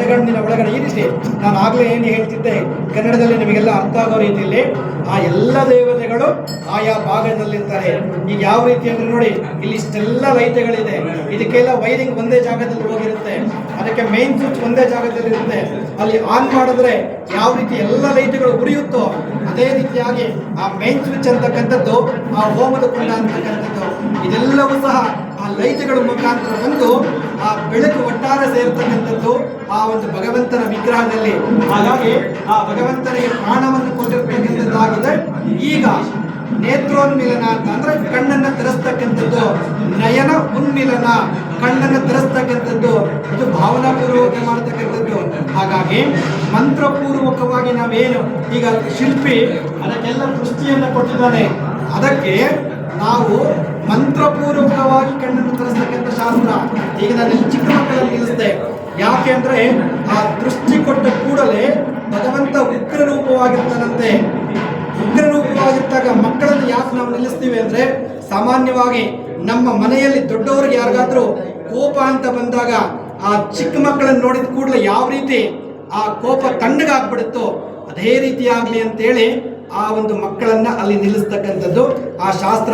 ಮನಗಣ್ಣಿನ ಒಳಗಡೆ ಈ ರೀತಿ ನಾನು ಆಗಲೇ ಏನು ಹೇಳ್ತಿದ್ದೆ ಕನ್ನಡದಲ್ಲಿ ನಿಮಗೆಲ್ಲ ಅರ್ಥ ಆಗೋ ರೀತಿಯಲ್ಲಿ ಆ ಎಲ್ಲ ದೇವತೆಗಳು ಆಯಾ ಭಾಗದಲ್ಲಿರ್ತಾರೆ. ಈಗ ಯಾವ ರೀತಿ ಅಂದ್ರೆ ನೋಡಿ, ಇಲ್ಲಿ ಇಷ್ಟೆಲ್ಲ ಲೈಟ್ಗಳಿದೆ, ಇದಕ್ಕೆಲ್ಲ ವೈರಿಂಗ್ ಒಂದೇ ಜಾಗದಲ್ಲಿ ಹೋಗಿರುತ್ತೆ, ಅದಕ್ಕೆ ಮೇನ್ ಸ್ವಿಚ್ ಒಂದೇ ಜಾಗದಲ್ಲಿ ಇರುತ್ತೆ. ಅಲ್ಲಿ ಆನ್ ಮಾಡಿದ್ರೆ ಯಾವ ರೀತಿ ಎಲ್ಲ ಲೈಟ್ಗಳು ಉರಿಯುತ್ತೋ ಅದೇ ರೀತಿಯಾಗಿ ಆ ಮೇನ್ ಸ್ವಿಚ್ ಅಂತಕ್ಕಂಥದ್ದು, ಆ ಹೋಮದ ಕುಂಡ ಅಂತಕ್ಕಂಥದ್ದು, ಇದೆಲ್ಲವೂ ಸಹ ಆ ಲೈಟ್ಗಳ ಮುಖಾಂತರ ಬಂದು ಆ ಬೆಳಕು ಒಟ್ಟಾರೆ ಸೇರ್ತಕ್ಕಂಥದ್ದು ಆ ಒಂದು ಭಗವಂತನ ವಿಗ್ರಹದಲ್ಲಿ. ಹಾಗಾಗಿ ಆ ಭಗವಂತನಿಗೆ ಪ್ರಾಣವನ್ನು ಕೊಟ್ಟಿರ್ತಕ್ಕಂಥದ್ದಾಗಿದೆ. ಈಗ ನೇತ್ರೋನ್ಮಿಲನ ಅಂತಂದ್ರೆ ಕಣ್ಣನ್ನು ತೆರೆಸ್ತಕ್ಕಂಥದ್ದು, ನಯನ ಉನ್ಮಿಲನ ಕಣ್ಣನ್ನು ತೆರೆಸ್ತಕ್ಕಂಥದ್ದು, ಇದು ಭಾವನಾಪೂರ್ವಕ ಮಾಡತಕ್ಕಂಥದ್ದು. ಹಾಗಾಗಿ ಮಂತ್ರಪೂರ್ವಕವಾಗಿ ನಾವೇನು ಈಗ ಶಿಲ್ಪಿ ಅದಕ್ಕೆಲ್ಲ ದೃಷ್ಟಿಯನ್ನು ಕೊಟ್ಟಿದ್ದಾನೆ, ಅದಕ್ಕೆ ನಾವು ಮಂತ್ರಪೂರ್ವಕವಾಗಿ ಕಣ್ಣನ್ನು ತರಿಸ್ತಕ್ಕಂಥ ಶಾಸ್ತ್ರ. ಈಗ ನಾನು ಚಿಕ್ಕ ಮಕ್ಕಳನ್ನು ನಿಲ್ಲಿಸಿದೆ, ಯಾಕೆ ಅಂದ್ರೆ ಆ ದೃಷ್ಟಿ ಕೊಟ್ಟ ಕೂಡಲೇ ಭಗವಂತ ಉಗ್ರ ರೂಪವಾಗಿರ್ತಾನಂತೆ. ಉಗ್ರ ರೂಪವಾಗಿದ್ದಾಗ ಮಕ್ಕಳನ್ನು ಯಾಕೆ ನಾವು ನಿಲ್ಲಿಸ್ತೀವಿ ಅಂದ್ರೆ, ಸಾಮಾನ್ಯವಾಗಿ ನಮ್ಮ ಮನೆಯಲ್ಲಿ ದೊಡ್ಡವರಿಗೆ ಯಾರಿಗಾದ್ರೂ ಕೋಪ ಅಂತ ಬಂದಾಗ ಆ ಚಿಕ್ಕ ಮಕ್ಕಳನ್ನು ನೋಡಿದ ಕೂಡಲೇ ಯಾವ ರೀತಿ ಆ ಕೋಪ ತಣ್ಣಗಾಗ್ಬಿಡುತ್ತೋ ಅದೇ ರೀತಿ ಆಗ್ಲಿ ಅಂತೇಳಿ ಆ ಒಂದು ಮಕ್ಕಳನ್ನ ಅಲ್ಲಿ ನಿಲ್ಲಿಸ್ತಕ್ಕಂಥದ್ದು ಆ ಶಾಸ್ತ್ರ.